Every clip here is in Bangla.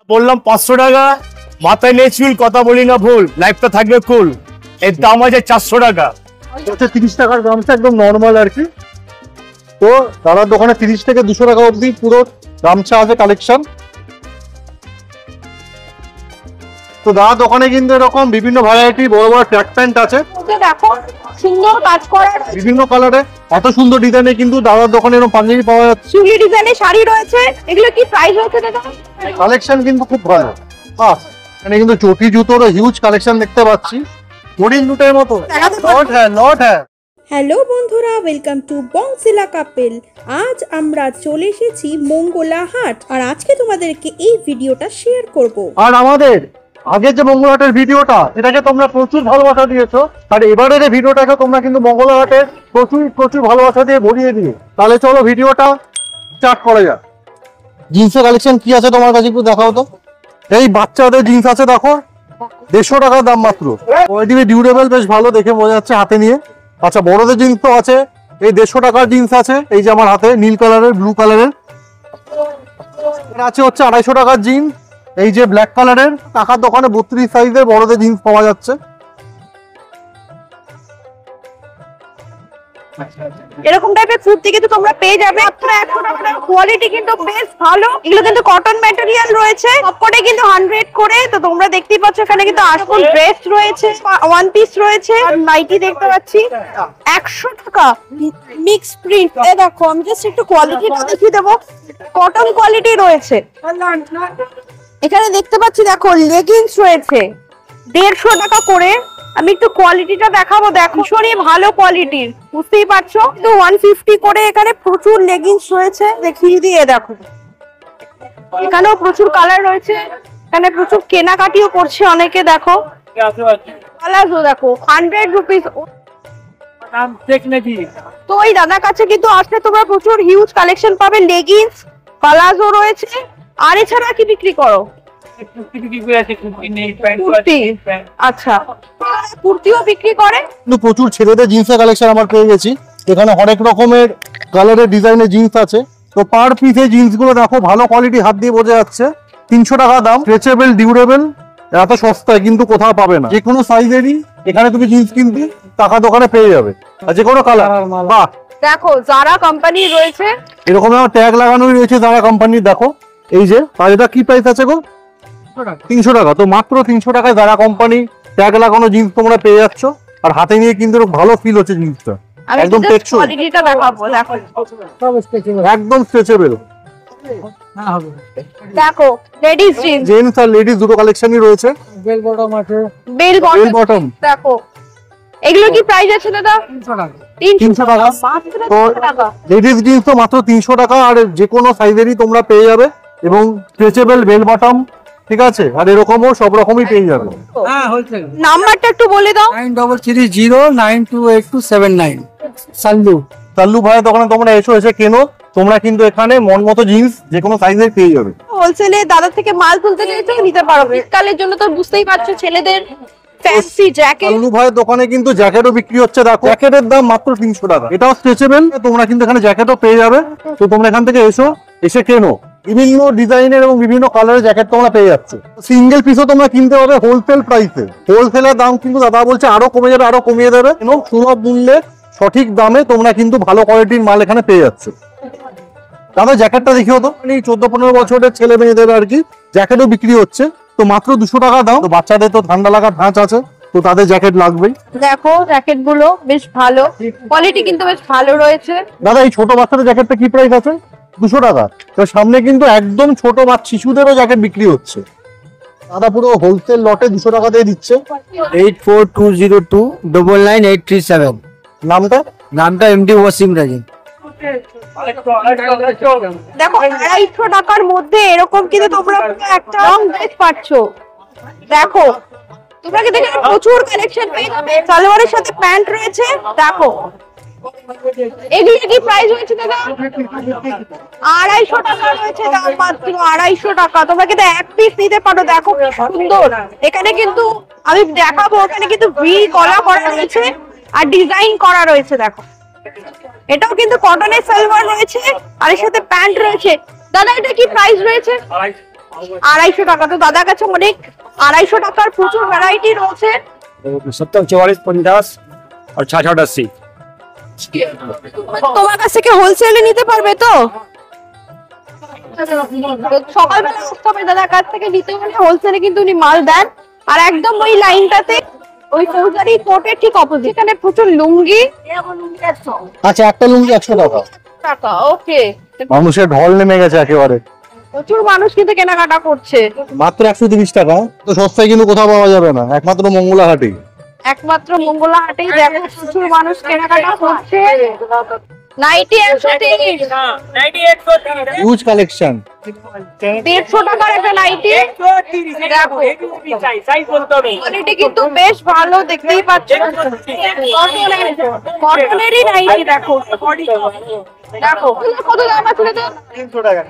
বললাম 500 টাকা, মাথায় নেই চুল, কথা বলি না ভুল, লাইফটা থাকবে কুল। এর দাম আছে 400 টাকা। 30 টাকার গামছা একদম নর্মাল আর কি। তো দাদার দোকানে 30 থেকে 200 টাকা অবধি পুরো গামছা আছে কালেকশন। তো দাদার দোকানে কিন্তু এরকম বিভিন্ন ভ্যারাইটি বড় বড় ট্র্যাক প্যান্ট আছে, দেখো সুন্দর কাজ করা বিভিন্ন কালারে, এত সুন্দর ডিজাইনে কিন্তু দাদার দোকানে এরকম পাঞ্জাবি পাওয়া যাচ্ছে। চুলি ডিজাইনের শাড়ি রয়েছে, এগুলো কি প্রাইস হচ্ছে দাদা? কালেকশন কিন্তু খুব ভালো। এখানে কিন্তু চটি জুতোর হিউজ কালেকশন দেখতে পাচ্ছি, হরিণ জুটের মতো লট হ্যাঁ। হ্যালো বন্ধুরা, ওয়েলকাম টু বংশিলা কাপেল। আজ আমরা চলে এসেছি মঙ্গলা হাট, আর আজকে তোমাদেরকে এই ভিডিওটা শেয়ার করব। আর আমাদের আগের যে মঙ্গলহাটের ভিডিওটা, এটাকে তোমরা প্রচুর ভালোবাসা দিয়েছো, আর এবারের এই ভিডিওটাকে তোমরা কিন্তু মঙ্গলহাটের প্রচুর ভালোবাসা দিয়ে ভরিয়ে দিয়ে। তাহলে চলো ভিডিওটা স্টার্ট করা যাক। জিন্সের কালেকশন কি আছে তোমার কাছে একটু দেখাও তো। এই বাচ্চাদের জিন্স আছে দেখো, 150 টাকার দাম মাত্র। কোয়ালিটি ডিউরেবল, বেশ ভালো দেখে বোঝা যাচ্ছে হাতে নিয়ে। আচ্ছা, বড়দের জিন্স তো আছে, এই 150 টাকার জিন্স আছে, এই যে আমার হাতে নীল কালারের, ব্লু কালারের আছে। হচ্ছে 250 টাকার জিন্স, এই যে ব্ল্যাক কালারের। টাকার দোকানে 32 সাইজের বড়দের জিন্স পাওয়া যাচ্ছে। এরকম টাইপের কুর্তি কিন্তু তোমরা পেয়ে যাবে মাত্র 100 টাকা। কোয়ালিটি কিন্তু বেশ ভালো, এগুলো কিন্তু কটন ম্যাটেরিয়াল রয়েছে, সবকটাই কিন্তু 100 করে। তো তোমরা দেখতেই পাচ্ছ এখানে কিন্তু আসল ড্রেস রয়েছে, ওয়ান পিস রয়েছে, আর নাইটি দেখতে পাচ্ছি 100 টাকা মিক্স প্রিন্ট। এই দেখো, আমি জাস্ট একটু কোয়ালিটিটা দেখিয়ে দেবো, কটন কোয়ালিটি রয়েছে। এখানে দেখতে পাচ্ছি দেখো লেগিংস রয়েছে 150 টাকা করে। আমি একটু কোয়ালিটিটা দেখাবো, দেখো ভীষণই ভালো কোয়ালিটির, বুঝতেই পারছো। তো 150 করে এখানে প্রচুর লেগিংস রয়েছে, দেখিয়ে দিয়ে দেখো। এখানেও প্রচুর কালার রয়েছে, এখানে প্রচুর কেনাকাটিও করছে অনেকে। দেখো প্লাজো দেখো 100 রুপিস। তো এই দাদার কাছে কিন্তু আসলে তোমরা প্রচুর হিউজ কালেকশন পাবে, লেগিংস, প্লাজো রয়েছে। আর এছাড়া কি বিক্রি করো? আচ্ছা, কুর্তিও বিক্রি করে। কিন্তু প্রচুর ছেলেদের জিন্সের কালেকশন আমার পেয়ে গেছি। এখানে অনেক রকমের কালারের ডিজাইনের জিন্স আছে। তো পার পিস এই জিন্স গুলো দেখো, ভালো কোয়ালিটি, হাত দিয়ে বোঝা যাচ্ছে। 300 টাকা দাম, স্ট্রেচেবল, ডিউরেবল, এত সস্তায় কিন্তু কোথাও পাবে না। যে কোনো সাইজেরই এখানে তুমি জিন্স কিন্তু টাকা দোকানে পেয়ে যাবে, আর যে কোনো কালার। বাহ, দেখো যারা কোম্পানি রয়েছে, এরকম ট্যাগ লাগানোই রয়েছে যারা কোম্পানির। দেখো এই যে, আর এটা কি প্রাইস আছে গো? 300 টাকা। তো মাত্র 300 টাকায় যারা কোম্পানি ট্যাগ লাগানো জিন্স তোমরা পেয়ে যাচ্ছ, আর হাতে নিয়ে কিন্তু ভালো ফিল হচ্ছে জিন্সটা, একদম টেকসই, কোয়ালিটিটা দেখাবো। দেখো একদম স্ট্রেচেবল। দেখো লেডিস জিন্স, জেন্টস আর লেডিস দুটো কালেকশনই রয়েছে। বেল বেল বটম দেখো, এগুলো কি প্রাইস আছে দাদা? 300 টাকা। তো লেডিস জিন্স তো মাত্র 300 টাকা, আর যে কোনো সাইজেরই তোমরা পেয়ে যাবে, এবং স্ট্রেচেবল বেল বটম, ঠিক আছে, আর এরকমও সব রকমই পেয়ে যাবে। নাম্বারটা একটু বলে দাও। 9330928279। সাল্লু ভাইয়ের দোকানে তোমরা এসে কেনো, তোমরা কিন্তু এখানে মন মতো জিন্স যে কোনো সাইজের পেয়ে যাবে। হোলসেলে দাদা থেকে মাল তুলতে চাইলেও নিতে পারো। শীতকালের জন্য তো বুঝতেই পারছো, ছেলেদের ফ্যান্সি জ্যাকেট। সাল্লু ভাইয়ের দোকানে কিন্তু জ্যাকেটও বিক্রি হচ্ছে। দেখো, জ্যাকেটের দাম মাত্র 300 টাকা। এটাও স্ট্রেচেবল, তোমরা কিন্তু এখানে জ্যাকেটও পেয়ে যাবে। তো তোমরা এখান থেকে এসে কেনো, বিভিন্ন ডিজাইনের এবং বিভিন্ন কালারের জ্যাকেট তোমরা পেয়ে যাচ্ছ। সিঙ্গেল পিসও তোমরা কিনতে পারবে হোলসেল প্রাইসে। হোলসেলের দাম কিন্তু দাদা বলছে আরো কমে যাবে, আরো কমিয়ে দেবে, এবং সুলভ মূল্যে সঠিক দামে তোমরা কিন্তু ভালো কোয়ালিটির মাল এখানে পেয়ে যাচ্ছ। দাদা জ্যাকেটটা দেখিও তো, 14-15 বছরের ছেলে মেয়েদের আর কি জ্যাকেটও বিক্রি হচ্ছে। তো মাত্র 200 টাকা দাম। তো বাচ্চাদের তো ঠান্ডা লাগার ধাঁচ আছে, তো তাদের জ্যাকেট লাগবেই। দেখো জ্যাকেট গুলো বেশ ভালো, কোয়ালিটি কিন্তু বেশ ভালো রয়েছে। দাদা এই ছোট বাচ্চাদের জ্যাকেটটা কি প্রাইস আছে? 200 টাকা। তো সামনে কিন্তু একদম ছোট শিশুদেরও জ্যাকেট বিক্রি হচ্ছে। দাদা পুরো হোলসেল লটে 200 টাকা দিয়ে দিচ্ছে। 8420299837। নামটা এমডি ওয়াসিম রাজীব। দেখো 250 টাকার মধ্যে এরকম কিন্তু তোমরা একটা লং ড্রেস পাচ্ছ। দেখো তোমরা কিন্তু এখানে প্রচুর কালেকশন পেয়ে যাবে, সালোয়ারের সাথে প্যান্ট রয়েছে। দেখো এগুলো কি প্রাইস হয়েছে দাদা? 250 টাকা রয়েছে দাম, মাত্র 250 টাকা। তোমরা কিন্তু এক পিস নিতে পারো। দেখো কি সুন্দর, এখানে কিন্তু আমি দেখাবো, এখানে কিন্তু ভি কলা করা রয়েছে আর ডিজাইন করা রয়েছে। দেখো এটাও কিন্তু কটনের সালোয়ার রয়েছে, আর এর সাথে প্যান্ট রয়েছে। দাদা এটা কি প্রাইস রয়েছে? 250 টাকা। তো দাদার কাছে অনেক 250 টাকার প্রচুর ভ্যারাইটি রয়েছে। 70, 44, 50 और 66, 80। তোমার কাছ থেকে হোলসেলে নিতে পারবে তো? সকালবেলা আসতে হবে দাদার কাছ থেকে, নিতে হলে হোলসেলে কিন্তু উনি মাল দেন। আর একদম ওই লাইনটাতে ওই ফৌজারি কোর্টের ঠিক অপোজিট, এখানে প্রচুর লুঙ্গি। আচ্ছা, একটা লুঙ্গি 100 টাকা। ওকে, মানুষের ঢল নেমে গেছে একেবারে, প্রচুর মানুষ কিন্তু কেনাকাটা করছে। মাত্র 130 টাকা। তো সস্তায় কিন্তু কোথাও পাওয়া যাবে না, একমাত্র মঙ্গলা হাটে। একমাত্র মঙ্গলা হাটেই দেখো প্রচুর মানুষ কেনাকাটা করছে। Nightie 130, huge collection. 150 টাকার একটা নাইটি। দেখো কোয়ালিটি কিন্তু বেশ ভালো, দেখতেই পাচ্ছ। কটনেরই নাইটি দেখো। দেখো কত দাম আছে? 300 টাকা।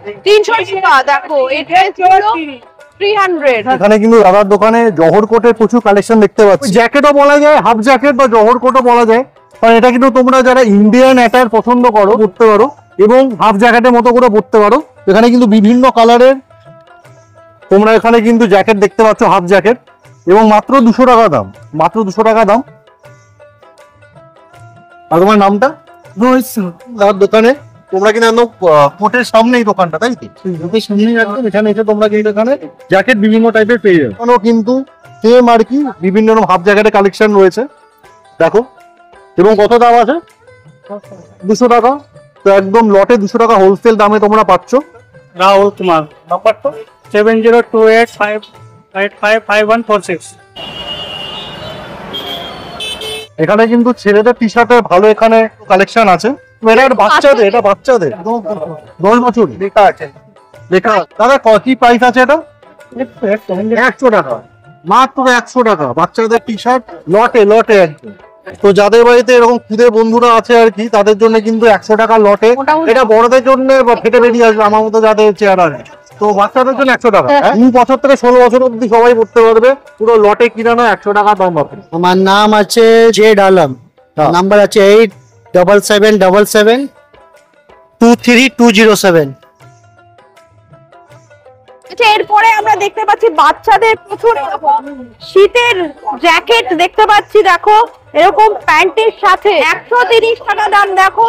দেখো এই ড্রেস গুলো 300। এখানে কিন্তু দাদার দোকানে জহর কোটের প্রচুর কালেকশন দেখতে পাচ্ছি। জ্যাকেটও বলা যায়, হাফ জ্যাকেট বা জহর কোটও বলা যায়। কারণ এটা কিন্তু তোমরা যারা ইন্ডিয়ান অ্যাটায়ার পছন্দ করো পড়তে পারো, এবং হাফ জ্যাকেটের মতো করে পড়তে পারো। এখানে কিন্তু বিভিন্ন কালারের তোমরা এখানে কিন্তু জ্যাকেট দেখতে পাচ্ছ, হাফ জ্যাকেট, এবং মাত্র 200 টাকা দাম। মাত্র 200 টাকা দাম। আর তোমার নামটা? দাদার দোকানে তোমরা কিন্তু একদম কোটের সামনেই দোকানটা, তাই তো? কোটের সামনেই একদম এখানে এসে তোমরা কিন্তু এখানে জ্যাকেট বিভিন্ন টাইপের পেয়ে যাবে। এখানেও কিন্তু সেম আর কি বিভিন্ন রকম হাফ জ্যাকেটের কালেকশন রয়েছে, দেখো। এবং কত দাম আছে? 200 টাকা। তো একদম লটে 200 টাকা হোলসেল দামে তোমরা পাচ্ছ। राहुल कुमार, नंबर 7028555146। এখানে কিন্তু ছেলেদের টি শার্টের ভালো এখানে কালেকশন আছে। এটা বাচ্চাদের, এটা বাচ্চাদের 10 বছর লেখা আছে, লেখা। দাদা কি প্রাইস আছে এটা? 100 টাকা। মাত্র 100 টাকা বাচ্চাদের টি শার্ট, লটে লটে একদম। তো যাদের বাড়িতে এরকম খুদে বন্ধুরা আছে আর কি, তাদের জন্য কিন্তু 100 টাকা লটে। এটা বড়দের জন্য ফেটে বেরিয়ে আসবে আমার মতো যাদের চেহারা। তো বাচ্চাদের জন্য 100 টাকা। 2 বছর থেকে 16 বছর অব্দি সবাই পড়তে পারবে। পুরো লটে কিনানো 100 টাকা দাম পাবে। আমার নাম আছে জেড আলম, নাম্বার আছে 8777232207। আচ্ছা, এরপরে আমরা দেখতে পাচ্ছি বাচ্চাদের প্রচুর শীতের জ্যাকেট দেখতে পাচ্ছি। দেখো এরকম প্যান্টের সাথে 130 টাকা দাম। দেখো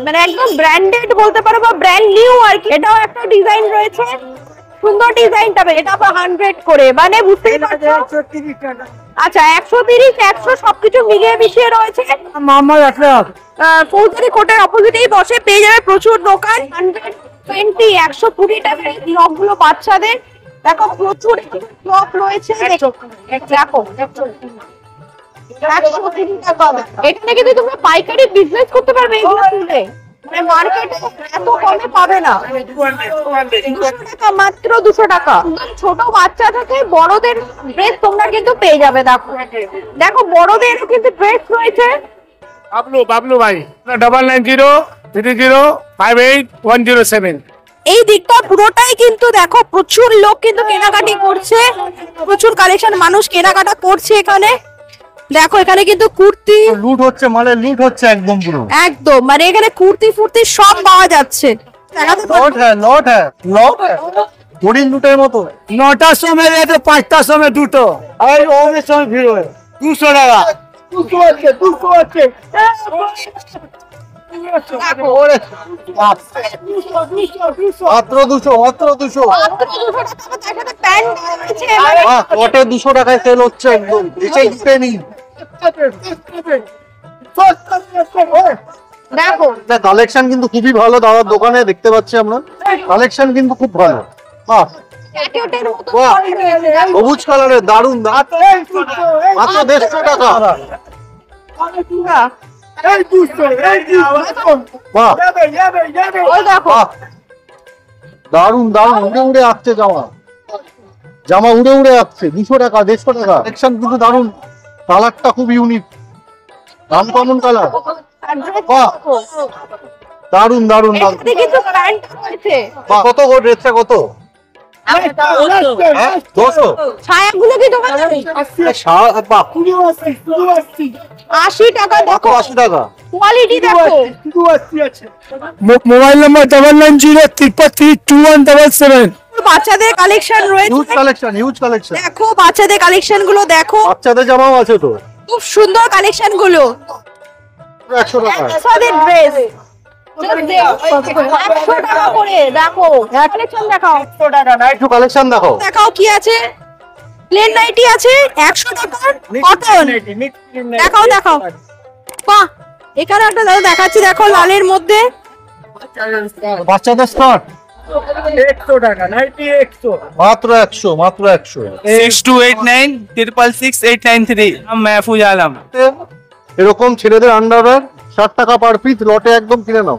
মানে একদম ব্র্যান্ডেড বলতে পারো বা ব্র্যান্ড নিউ আর কি। এটাও একটা ডিজাইন রয়েছে, সুন্দর ডিজাইনটা। এটা আবার 100 করে, মানে বুঝতেই পারছো। আচ্ছা 130, 100 সবকিছু মিলিয়ে মিশিয়ে রয়েছে। ফৌজারি কোর্টের অপোজিটেই বসে, পেয়ে যাবে প্রচুর দোকান। 120, 120 টাকার ফ্রকগুলো বাচ্চাদের। দেখো প্রচুর ফ্রক রয়েছে। দেখো 130 টাকা। এখানে কিন্তু তোমরা পাইকারি বিজনেস করতে পারবে এগুলো তুলে, মানে মার্কেটে এত কমে পাবে না। 200 টাকা, মাত্র 200 টাকা। ছোট বাচ্চা থেকে বড়দের ড্রেস তোমরা কিন্তু পেয়ে যাবে। দেখো দেখো বড়দেরও কিন্তু ড্রেস রয়েছে। বাবলু ভাই, 9903058107। এই দিকটা পুরোটাই কিন্তু দেখো প্রচুর লোক কিন্তু কেনাকাটি করছে, প্রচুর কালেকশন, মানুষ কেনাকাটা করছে এখানে। দেখো এখানে কিন্তু কুর্তি লুট হচ্ছে, মানে লুট হচ্ছে একদম পুরো একদম, মানে এখানে কুর্তি ফুর্তি সব পাওয়া যাচ্ছে। লট হ্যাঁ, লট হ্যাঁ, লট হ্যাঁ, হরিণ লুটের মতো। 9টার সময় রেখে 5টার সময় দুটো, আর ওদের সময় ভিড় হয়। 200 টাকা। মাত্র 200, মাত্র 200। লটে 200 টাকায় সেল হচ্ছে একদম। এসে জিতে নিন। দেখো কালেকশন কিন্তু খুবই ভালো দাদার দোকানে, দেখতে পাচ্ছি আমরা কালেকশন কিন্তু খুব ভালো। বাহ, সবুজ কালারের দারুন দাম, মাত্র 150 টাকা। বাহ, বাহ, দারুন দারুন, উড়ে উড়ে আসছে জামা, জামা উড়ে উড়ে আসছে। 200 টাকা, 150 টাকা। কালেকশন কিন্তু দারুন, কালারটা খুব ইউনিক, দাম কমন কালার। বাহ, দারুন দারুন দারুন। বাহ, কত গো ড্রেসটা কত? 200। ছায়াগুলো কি দোকান? 80 টাকা। দেখো 80 টাকা। কোয়ালিটি দেখো। Mobile number 9903532177। বাচ্চাদের কালেকশন রয়েছে, হিউজ কালেকশন। দেখো বাচ্চাদের কালেকশন গুলো দেখো, বাচ্চাদের জামাও আছে তো, খুব সুন্দর কালেকশন গুলো। 100 টাকা বাচ্চাদের ড্রেস 100 টাকা করে, দেখো কালেকশন দেখাও। 100 টাকা নাইট একটু কালেকশন দেখো। দেখাও কি আছে, প্লেন নাইটি আছে 100 টাকার কটন, দেখাও দেখাও। বাহ, এখানে একটা দাদা দেখাচ্ছি, দেখো লালের মধ্যে বাচ্চাদের স্কার্ট 100 টাকা নাইটি 100 মাত্র 100, মাত্র 100। 6289 666 893। मैं महफूज आलम। এরকম ছেলেদের আন্ডারওয়্যার 60 টাকা পার পিস লটে একদম কিনে নাও।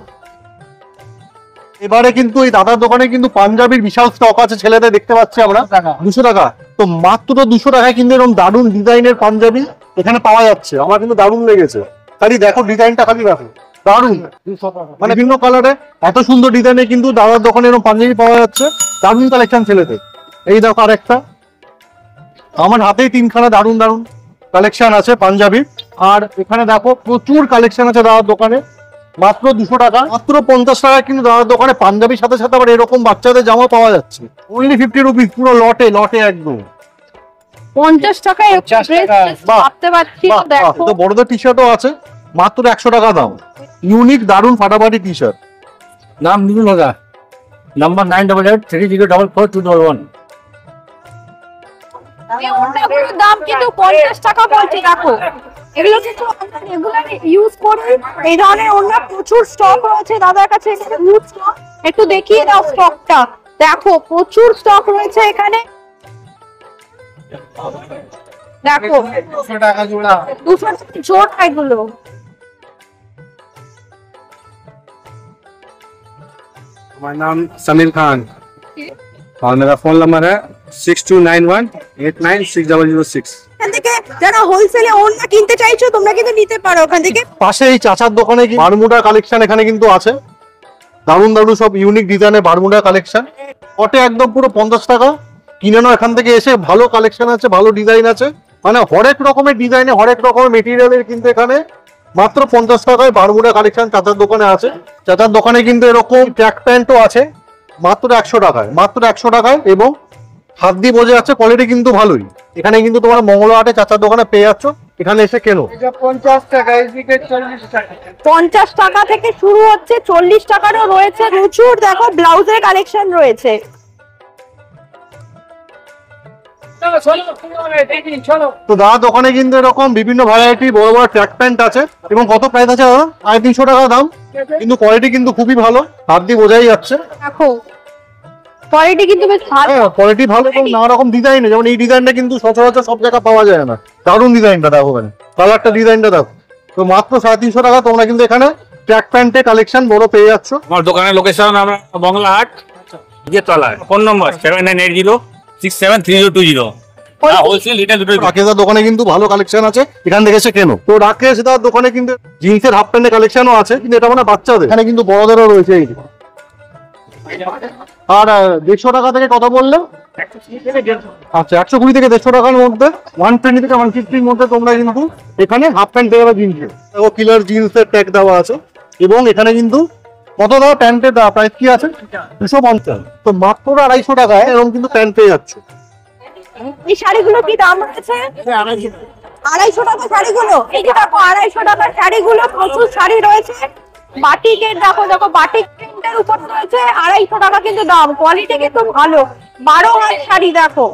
এবারে কিন্তু এই দাদার দোকানে কিন্তু পাঞ্জাবির বিশাল স্টক আছে ছেলেদের, দেখতে পাচ্ছি আমরা 200 টাকা। তো মাত্র 200 টাকায় কিন্তু এরকম দারুণ ডিজাইনের পাঞ্জাবি এখানে পাওয়া যাচ্ছে। আমার কিন্তু দারুণ লেগেছে, খালি দেখো ডিজাইনটা, খালি দেখো দারুণ, মানে বিভিন্ন কালারে এত সুন্দর ডিজাইনে কিন্তু দাদার দোকানে এরকম পাঞ্জাবি পাওয়া যাচ্ছে। দারুণ কালেকশন ছেলেদের। এই দেখো আরেকটা, আমার হাতেই 3খানা দারুণ দারুণ কালেকশন আছে পাঞ্জাবি। আর এখানে দেখো প্রচুর কালেকশন আছে দাদার দোকানে, মাত্র 200 টাকা, মাত্র 50 টাকা কিন্তু দাদার দোকানে পাঞ্জাবির সাথে সাথে আবার এরকম বাচ্চাদের জামা পাওয়া যাচ্ছে। অনলি 50 রুপিস, পুরো লটে লটে একদম 50 টাকায় ভাবতে পারছি। বাহ, দেখো তো বড়দের টি শার্টও আছে, মাত্র 100 টাকা দাম। ইউনিক দারুণ ফাটাফাটি টি শার্ট। নাম নিলুন দাদা, নাম্বার 9883044211। এই ওড়নাগুলোর দাম কিন্তু 50 টাকা বলছে, দেখো এগুলো কিন্তু আমরা রেগুলার ইউজ করি। এই ধরনের ওড়না প্রচুর স্টক রয়েছে দাদার কাছে, এখানে ইউজ স্টক। একটু দেখিয়ে দাও স্টকটা, দেখো প্রচুর স্টক রয়েছে এখানে। দেখো 200 টাকা জোড়া। 200 টাকা জোড়া এগুলো। मेरा नाम समीर खान और मेरा फोन नंबर है 6291896006। এখান থেকে যারা হোলসেলে ওড়না কিনতে চাইছো তোমরা কিন্তু নিতে পারো ওখান থেকে। পাশে এই চাচার দোকানে কি বারমুডা কালেকশন এখানে কিন্তু আছে, দারুণ দারুণ সব ইউনিক ডিজাইনের বারমুডা কালেকশন। ওটে একদম পুরো 50 টাকা কিনে নাও এখান থেকে এসে, ভালো কালেকশন আছে, ভালো ডিজাইন আছে, মানে হরেক রকমের ডিজাইনে হরেক রকমের মেটেরিয়ালের কিন্তু এখানে মাত্র 50 টাকায় বারমুডা কালেকশন চাচার দোকানে আছে। চাচার দোকানে কিন্তু এরকম ট্র্যাক প্যান্টও আছে মাত্র 100 টাকায়, মাত্র 100 টাকায়, এবং হাত দিয়ে বোঝা যাচ্ছে কোয়ালিটি কিন্তু ভালোই। এখানে কিন্তু তোমার মঙ্গলহাটে চাচার দোকানে পেয়ে যাচ্ছ, এখানে এসে কেনো। 50 টাকা, এদিকে 40 টাকা। 50 টাকা থেকে শুরু হচ্ছে, 40 টাকারও রয়েছে প্রচুর। দেখো ব্লাউজের কালেকশন রয়েছে। চলো চলো দেখি, চলো। তো দাদা দোকানে কিন্তু এরকম বিভিন্ন ভ্যারাইটি বড় বড় ট্র্যাক প্যান্ট আছে, এবং কত প্রাইস আছে দাদা? 350 টাকা দাম, কিন্তু কোয়ালিটি কিন্তু খুবই ভালো, হাত দিয়ে বোঝাই যাচ্ছে। দেখো কোয়ালিটি কিন্তু বেশ ভালো। হ্যাঁ কোয়ালিটি ভালো, এবং নানা রকম ডিজাইন, যেমন এই ডিজাইনটা কিন্তু সচরাচর সব জায়গায় পাওয়া যায় না। দারুণ ডিজাইনটা দেখো, মানে কালারটা ডিজাইনটা দেখো। তো মাত্র 350 টাকা তোমরা কিন্তু এখানে ট্র্যাক প্যান্টের কালেকশন বড় পেয়ে যাচ্ছ। আমার দোকানের লোকেশন আমরা বংলাহাট তলায়। ফোন নম্বর 7980673020। হোলসেল রিটেল দুটোই। রাকেশদার দোকানে কিন্তু ভালো কালেকশন আছে, এখান থেকে এসে কেনো। তো রাকেশদার দোকানে কিন্তু জিন্সের হাফ প্যান্টের কালেকশনও আছে, কিন্তু এটা মানে বাচ্চাদের, এখানে কিন্তু বড়দেরও রয়েছে। এই আর 150 টাকা থেকে কত বললে? আচ্ছা 120 থেকে 150 টাকার মধ্যে, 120 থেকে 150 মধ্যে তোমরা কিন্তু এখানে হাফ প্যান্ট পেয়ে যাবে জিন্সের। দেখো কিলার জিন্সের ট্যাগ দেওয়া আছে, এবং এখানে কিন্তু কত দাও প্যান্টের প্রাইস কি আছে? 250। তো মাত্র 250 টাকায় এরকম কিন্তু প্যান্ট পেয়ে যাচ্ছে। এই শাড়িগুলো কি দাম আছে? 250 টাকা শাড়িগুলো। এই যে দেখো 250 টাকার শাড়িগুলো, প্রচুর শাড়ি রয়েছে। বাটিকের দেখো, দেখো বাটিক প্রিন্টের উপর রয়েছে 250 টাকা কিন্তু দাম। কোয়ালিটি কিন্তু ভালো, 12 হাত শাড়ি। দেখো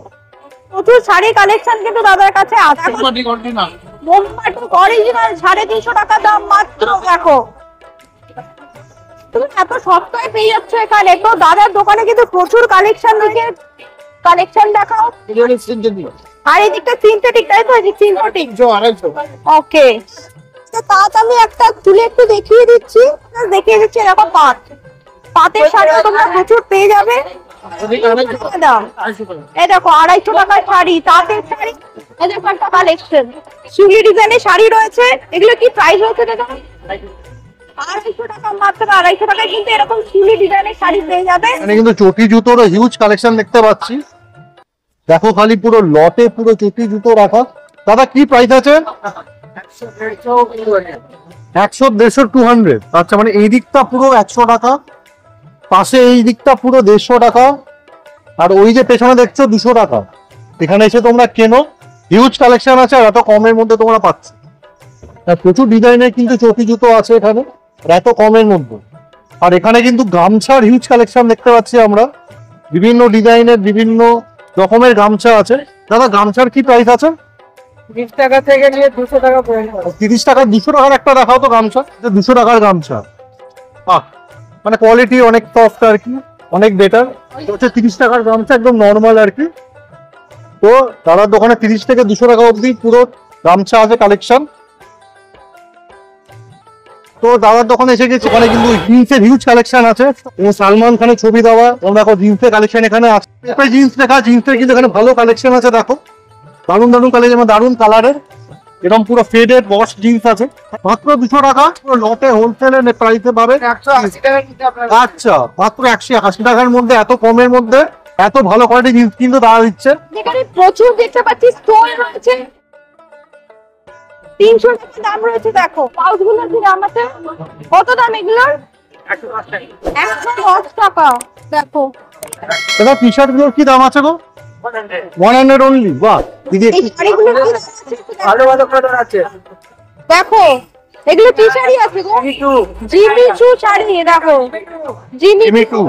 প্রচুর শাড়ি কালেকশন কিন্তু দাদার কাছে আছে। বোম্বাটু অরিজিনাল 350 টাকা দাম মাত্র। দেখো তুমি এত সস্তায় পেয়ে যাচ্ছ এখানে। তো দাদার দোকানে কিন্তু প্রচুর কালেকশন রয়েছে। কালেকশন দেখাও। আর এদিকটা সিনথেটিক, তাই তো? সিনথেটিক 250। ওকে, তো তাত আমি একটা তুলে একটু দেখিয়ে দিচ্ছি, এরকম পাতের শাড়ি তোমরা প্রচুর পেয়ে যাবে। দাম এই দেখো 250 টাকার শাড়ি, তাঁতের শাড়ি। এই দেখো একটা কালেকশন সুলি ডিজাইনের শাড়ি রয়েছে। এগুলো কি প্রাইস হচ্ছে দাদা? 250 টাকা, মাত্র 250 টাকায় কিন্তু এরকম সুলি ডিজাইনের শাড়ি পেয়ে যাবে। এখানে কিন্তু চটি জুতোর হিউজ কালেকশন দেখতে পাচ্ছি। দেখো খালি পুরো লটে পুরো চটি জুতো রাখা। দাদা কি প্রাইস আছে? 100, 150, 200। আচ্ছা মানে এই দিকটা পুরো 100 টাকা, পাশে এই দিকটা পুরো 150 টাকা, আর ওই যে পেছনে দেখছো 200 টাকা, এখানে এসে তোমরা কেনো, হিউজ কালেকশন আছে আর এত কমের মধ্যে তোমরা পাচ্ছ। প্রচুর ডিজাইনের কিন্তু চটি জুতো আছে এখানে এত কমের মধ্যে। আর এখানে কিন্তু গামছার হিউজ কালেকশন দেখতে পাচ্ছি আমরা, বিভিন্ন ডিজাইনের বিভিন্ন রকমের গামছা আছে। দাদা গামছার কি প্রাইস আছে? 30 টাকা থেকে নিয়ে 200 টাকা পর্যন্ত। 30 টাকা, 200 টাকার একটা দেখাও তো গামছা। 200 টাকার গামছা, মানে কোয়ালিটি অনেক সফট আর কি, অনেক বেটার। হচ্ছে 30 টাকার গামছা একদম নর্মাল আর কি। তো দাদার দোকানে 30 থেকে 200 টাকা অবধি পুরো গামছা আছে কালেকশন। তো দাদার দোকানে এসে গেছি, ওখানে কিন্তু জিন্সের হিউজ কালেকশন আছে। সালমান খানের ছবি দেওয়া, তোমরা দেখো জিন্সের কালেকশন এখানে আছে। জিন্স দেখা, জিন্সের কিন্তু এখানে ভালো কালেকশন আছে। দেখো দারুণ দারুণ কালেকশন, দারুণ কালারের এরকম পুরো ফেডেড ওয়াশ জিন্স আছে মাত্র 200 টাকা। পুরো লটে হোলসেলের প্রাইসে পাবে। 180 টাকা নিতে আপনারা। আচ্ছা, মাত্র 180 টাকার মধ্যে এত কমের মধ্যে এত ভালো কোয়ালিটি জিন্স কিন্তু দাদা দিচ্ছে। যেখানে প্রচুর দেখতে পাচ্ছি স্টোন রয়েছে, 300 টাকা দাম রয়েছে। দেখো পাউচ গুলো কি দাম আছে, কত দাম এগুলোর? 110 টাকা। দেখো দাদা টি শার্ট গুলোর কি দাম আছে গো? 100 অনলি। বাহ দিদি, এই শাড়িগুলোর কি দাম আছে? ভালো ভালো কালার আছে। দেখো এগুলো কি শাড়ি আছে গো? জিমি চু শাড়ি। দেখো জিমি টু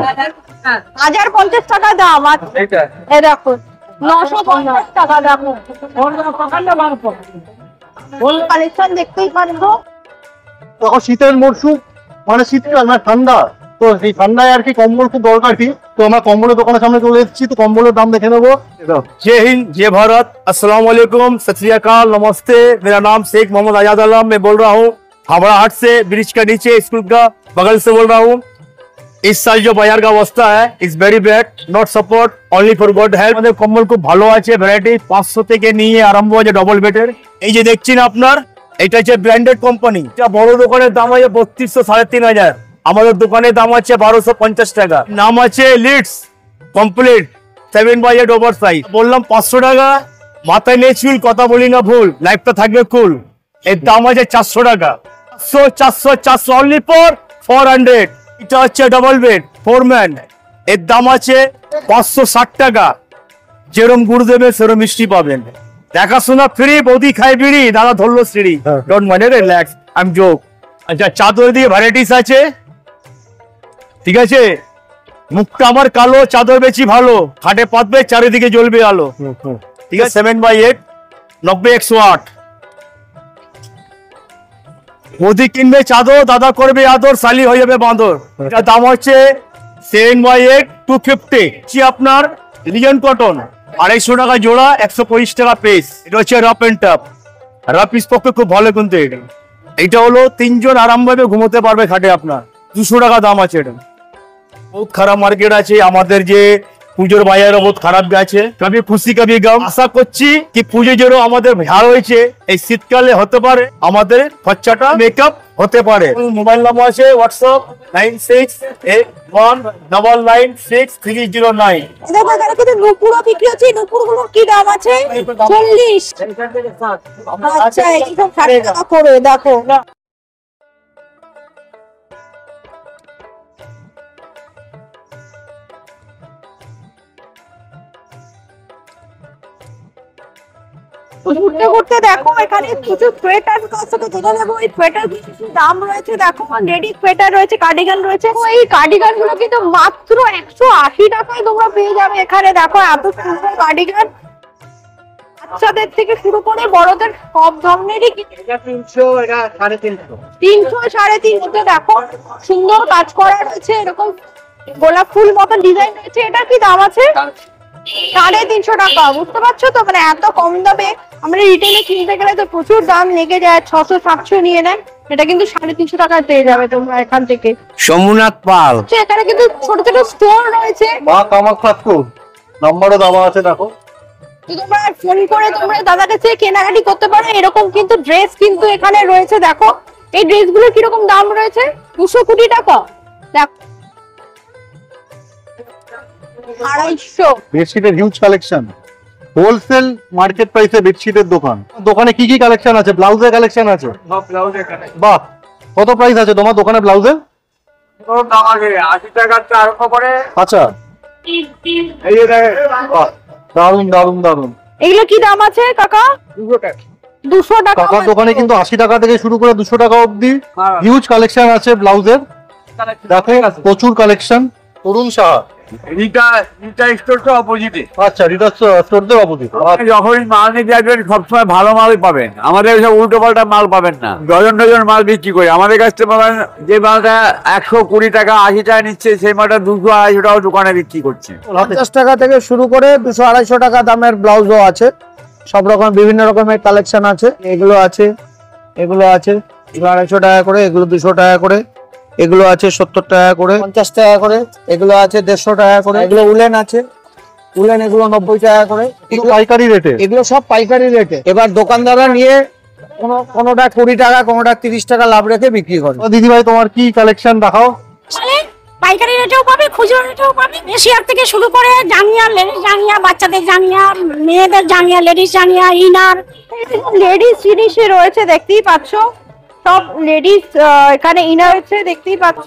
1050 টাকা দাম। আর এটা এই দেখো 950 টাকা দাম। কালেকশন দেখতেই পাচ্ছ। তখন শীতের মরশুম, মানে শীতকাল মানে ঠান্ডা, তো এই ঠান্ডায় আর কি কম্বল খুব দরকারি। তো আমরা কম্বলের দোকানের সামনে চলে এসেছি, তো কম্বলের দাম দেখে নেবো। जय हिंद, जय भारत, अस्सलाम वालेकुम, सत श्री अकाल, नमस्ते। मेरा नाम शेख मोहम्मद आजाद आलम, मैं बोल रहा हूँ हावड़ा हाट से, ब्रिज का नीचे स्कूल का बगल से बोल रहा हूँ। इस साल जो बाजार का अवस्था है is very bad, not support, only for God help. আমাদের কম্বল খুব ভালো আছে, ভ্যারাইটি 500 থেকে নিয়ে আরম্ভ আছে ডবল বেডের। এই যে দেখছেন আপনার, এটা হচ্ছে ব্র্যান্ডেড কোম্পানি। এটা বড় দোকানের দাম আছে 3200 3500, আমাদের দোকানের দাম আছে 1250 টাকা। নাম আছে Leeds complete 7x8 over size. বললাম 500 টাকা, মাথায় নেই চুল, কথা বলি না ভুল, লাইফটা থাকবে কুল। এর দাম আছে 400 টাকা। 400 অনলি ফর 400। এটা হচ্ছে ডাবল বেড 4 ম্যান, এর দাম আছে 560 টাকা। যেরম গুড় দেবে সেরম মিষ্টি পাবেন, দেখাশোনা ফ্রি, বৌদি খাই বিড়ি, দাদা ধরলো সিঁড়ি। Don't mind, relax, I am joke. আচ্ছা চাদর দিয়ে ভ্যারাইটিস আছে, ঠিক আছে। মুখটা আমার কালো, চাদর বেশি ভালো, খাটে পাতবে চারিদিকে জ্বলবে আলো, ঠিক আছে। 7x8 90-108। মোদি কিনবে চাদর, দাদা করবে আদর, শালি হয়ে যাবে বাঁদর। এটা দাম হচ্ছে 7x8 250। আপনার লিজেন কটন 250 টাকা জোড়া, 125 টাকা পিস। এটা হচ্ছে rough and tough, rough piece পক্ষে খুব ভালো কিন্তু এটা। এইটা হলো 3 জন আরামভাবে ঘুমোতে পারবে খাটে। আপনার 200 টাকা দাম আছে এটা। বহুত খারাপ মার্কেট আছে আমাদের, যে পুজোর বাজারে বহুত খারাপ গেছে। কবি খুশি কবি গম। আশা করছি কি পুজো যেন আমাদের ভালো হয়েছে, এই শীতকালে হতে পারে আমাদের খরচাটা মেকআপ হতে পারে। মোবাইল নাম্বার আছে হোয়াটসঅ্যাপ 9681996309। দেখো এখানে কিন্তু নুপুরও বিক্রি হচ্ছে। নুপুরগুলোর কি দাম আছে? 40। আচ্ছা এইসব 60 টাকা করে। দেখো ঘুরতে ঘুরতে দেখো এখানে কিছু সোয়েটার জেনে নেবো। এই সোয়েটার দাম রয়েছে। দেখো রেডি সোয়েটার রয়েছে, কার্ডিগান রয়েছে। এই কার্ডিগান গুলো কিন্তু মাত্র 180 টাকায় তোমরা পেয়ে যাবে এখানে। দেখো এত সুন্দর কার্ডিগান, বাচ্চাদের থেকে শুরু করে বড়দের সব ধরনেরই। 300, এটা 350। 300 350। দেখো সুন্দর কাজ করা রয়েছে, এরকম গোলাপ ফুল মতো ডিজাইন রয়েছে। এটা কি দাম আছে? 350 টাকা। বুঝতে পারছো তো, মানে এত কম দামে আমরা রিটেলে কিনতে গেলে তো প্রচুর দাম লেগে যায়, 600-700 নিয়ে নেয়। এটা কিন্তু 350 টাকায় পেয়ে যাবে তোমরা এখান থেকে। সোমনাথ পাল। এখানে কিন্তু ছোট ছোট স্টোর রয়েছে। মা কামাখ্যা স্টোর নাম্বারও দেওয়া আছে। দেখো তোমরা ফোন করে তোমরা দাদার কাছে কেনাকাটি করতে পারো। এরকম কিন্তু ড্রেস কিন্তু এখানে রয়েছে। দেখো এই ড্রেসগুলোর কিরকম দাম রয়েছে, 220 টাকা। দেখো 250। বেডশিটের হিউজ কালেকশন, হোলসেল মার্কেট প্রাইসে বেডশিটের দোকান। দোকানে কি কি কালেকশন আছে? ব্লাউজের কালেকশন আছে। সব ব্লাউজের কালেকশন। বাহ, কত প্রাইস আছে তোমার দোকানে ব্লাউজের? দাম আছে 80 টাকা থেকে আরম্ভ করে আচ্ছা এই যে দেখেন, দারুন দারুন দারুন। এগুলো কি দাম আছে কাকা? 200 টাকা। কাকার দোকানে কিন্তু 80 টাকা থেকে শুরু করে 200 টাকা অবধি হিউজ কালেকশন আছে ব্লাউজের। দেখো প্রচুর কালেকশন। তরুণ সাহা, রিটা স্টোরটা অপোজিটে। আচ্ছা রিটা স্টোরদের অপোজিট। যখনই মাল নিতে আসবেন সবসময় ভালো মালই পাবেন, আমাদের সব উল্টো পাল্টা মাল পাবেন না। ডজন ডজন মাল বিক্রি করি, আমাদের কাছ থেকে পাবেন যে মালটা 120 টাকা 80 টাকা নিচ্ছে, সেই মালটা 200 250 টাকা দোকানে বিক্রি করছে। 50 টাকা থেকে শুরু করে 200 250 টাকা দামের ব্লাউজও আছে। সব রকম বিভিন্ন রকমের কালেকশন আছে। এগুলো আছে, এগুলো আছে 250 টাকা করে, এগুলো 200 টাকা করে, এগুলো আছে 70 টাকা করে, 50 টাকা করে, এগুলো আছে 150 টাকা করে, এগুলো উলেন আছে, উলেন এগুলো 90 টাকা করে। এগুলো পাইকারি রেটে, এগুলো সব পাইকারি রেটে। এবার দোকানদাররা নিয়ে কোনোটা 20 টাকা, কোনোটা 30 টাকা লাভ রেখে বিক্রি করে। দিদি ভাই তোমার কি কালেকশন দেখাও? পাইকারি রেটেও পাবে, খুচরো রেটেও পাবে। এশিয়ার থেকে শুরু করে জাঙ্গিয়া, লেডিস জাঙ্গিয়া, বাচ্চাদের জাঙ্গিয়া, মেয়েদের জাঙ্গিয়া, লেডিস জাঙ্গিয়া, ইনার। লেডিস জিনিসে রয়েছে, দেখতেই পাচ্ছ সব লেডিস। এখানে ইনার রয়েছে, দেখতেই পাচ্ছ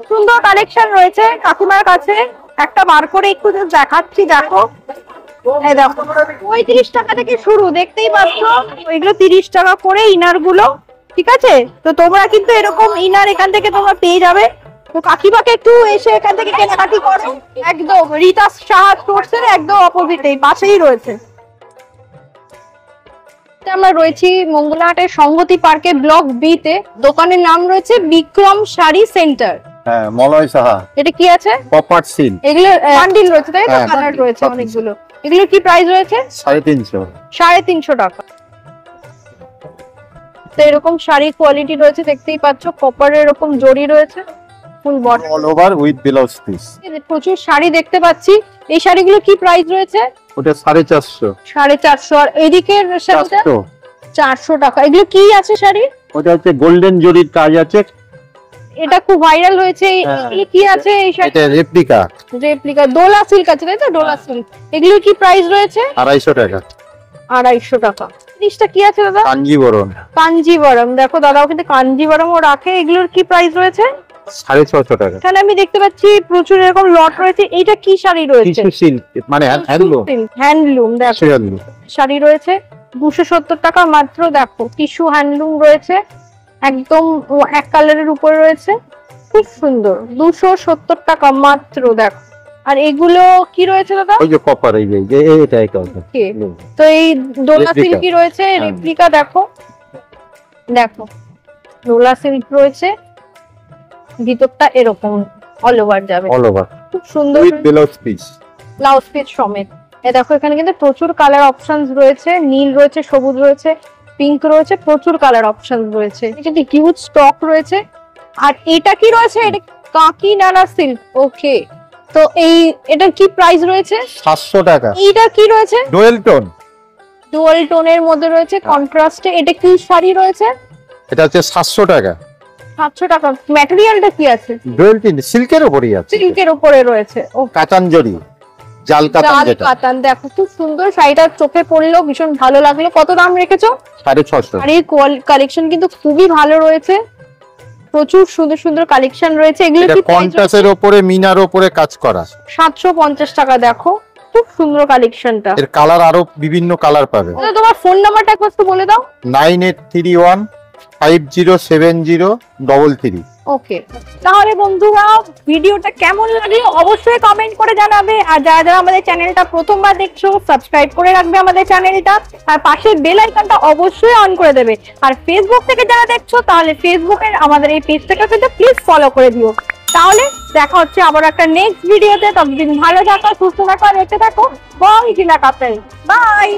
সুন্দর কালেকশন রয়েছে কাকিমার কাছে। একটা বার করে একটু দেখাচ্ছি, দেখো। এই দেখো 35 টাকা থেকে শুরু, দেখতেই পাচ্ছ। এগুলো 30 টাকা করে ইনার গুলো, ঠিক আছে? তো তোমরা কিন্তু এরকম ইনার এখান থেকে তোমরা পেয়ে যাবে। তো কাকিমাকে একটু এসে এখান থেকে কেনাকাটি করো। একদম রিতা সাহা স্টোরস এর একদম অপোজিটে, পাশেই রয়েছে। আমরা রয়েছি মঙ্গলাহাটের সংহতি পার্কে ব্লক বি তে। দোকানের নাম রয়েছে বিক্রম শাড়ি সেন্টার। হ্যাঁ, মলয় সাহা। এটা কি আছে? Popper seal. এগুলো বান্ডিল রয়েছে, তাই তো? হ্যাঁ, কালার রয়েছে সব অনেকগুলো। এগুলো কি প্রাইস রয়েছে? 350। 350 টাকা। তো এরকম শাড়ি কোয়ালিটি রয়েছে, দেখতেই পাচ্ছ। কপারের এরকম জড়ি রয়েছে, full body, all over with blouse piece. প্রচুর শাড়ি দেখতে পাচ্ছি। এই শাড়িগুলো কি প্রাইস রয়েছে? ওটা 450। 450। আর এদিকের শাড়িটা 400 টাকা। এগুলো কি আছে শাড়ি? ওটা হচ্ছে গোল্ডেন জরির কাজ আছে। এটা খুব ভাইরাল হয়েছে। এই কি আছে এই শাড়ি? এটা রেপ্লিকা। রেপ্লিকা ডোলা সিল্ক আছে, তাই তো? ডোলা সিল্ক। এগুলো কি প্রাইস রয়েছে? 250 টাকা। 250 টাকা। জিনিসটা কি আছে দাদা? কাঞ্জিবরম। কাঞ্জিবরম। দেখো দাদাও কিন্তু কাঞ্জিবরমও রাখে। এগুলোর কি প্রাইস রয়েছে? 650 টাকা। এখানে আমি দেখতে পাচ্ছি প্রচুর এরকম লট রয়েছে। এইটা কি শাড়ি রয়েছে? টিস্যু সিল্ক, মানে হ্যান্ডলুম। হ্যান্ডলুম। দেখো শাড়ি রয়েছে 270 টাকা মাত্র। দেখো টিস্যু হ্যান্ডলুম রয়েছে, একদম এক কালারের উপরে রয়েছে, খুব সুন্দর। 270 টাকা মাত্র। দেখো। আর এগুলো কি রয়েছে দাদা? ওই যে কপার, এই যে এটাই কপার। তো এই ডোলা Replica। সিল্ক রয়েছে, রেপ্লিকা। দেখো দেখো ডোলা সিল্ক রয়েছে, ভিতরটা এরকম অল ওভার যাবে, অল ওভার খুব সুন্দর with blouse piece. Blouse piece সমেত। দেখো এখানে কিন্তু প্রচুর কালার অপশনস রয়েছে, নীল রয়েছে, সবুজ রয়েছে, পিঙ্ক রয়েছে, প্রচুর কালার অপশন রয়েছে। কিন্তু হিউজ স্টক রয়েছে। আর এটা কি রয়েছে? এটা কাকিনাড়া সিল্ক। ওকে, তো এটার কি প্রাইস রয়েছে? 700 টাকা। এইটা কি রয়েছে? Dual tone. ডুয়াল টোনের মধ্যে রয়েছে, কন্ট্রাস্টে। এটা কি শাড়ি রয়েছে? এটা হচ্ছে 700 টাকা। 700 টাকা। ম্যাটেরিয়ালটা কি আছে? ডুয়েল টিন, সিল্কের উপরই আছে। সিল্কের উপরে রয়েছে। ও কাতান জরি, জাল কাতান জাল যেটা। কাতান। দেখো খুব সুন্দর শাড়িটা, চোখে পড়লো, ভীষণ ভালো লাগলো। কত দাম রেখেছো? 650। আর এই কালেকশন কিন্তু খুবই ভালো রয়েছে, প্রচুর সুন্দর সুন্দর কালেকশন রয়েছে। এগুলো এটা কি কন্ট্রাস্টের উপরে, মিনার উপরে কাজ করা। 750 টাকা। দেখো খুব সুন্দর কালেকশনটা। এর কালার আরো বিভিন্ন কালার পাবে। তোমার ফোন নাম্বারটা একবার একটু বলে দাও। 9831500333। ওকে, তাহলে বন্ধুরা ভিডিওটা কেমন লাগলো অবশ্যই কমেন্ট করে জানাবে। আর যারা যারা আমাদের চ্যানেলটা প্রথমবার দেখছো, সাবস্ক্রাইব করে রাখবে আমাদের চ্যানেলটা, আর পাশের বেল আইকনটা অবশ্যই অন করে দেবে। আর ফেসবুক থেকে যারা দেখছো, তাহলে ফেসবুকের আমাদের এই পেজটাকে কিন্তু প্লিজ ফলো করে দিও। তাহলে দেখা হচ্ছে আবার একটা নেক্সট ভিডিওতে। ততদিন ভালো থাকো, সুস্থ থাকো, আর দেখতে থাকো বংশিলা কাপেল। বাই।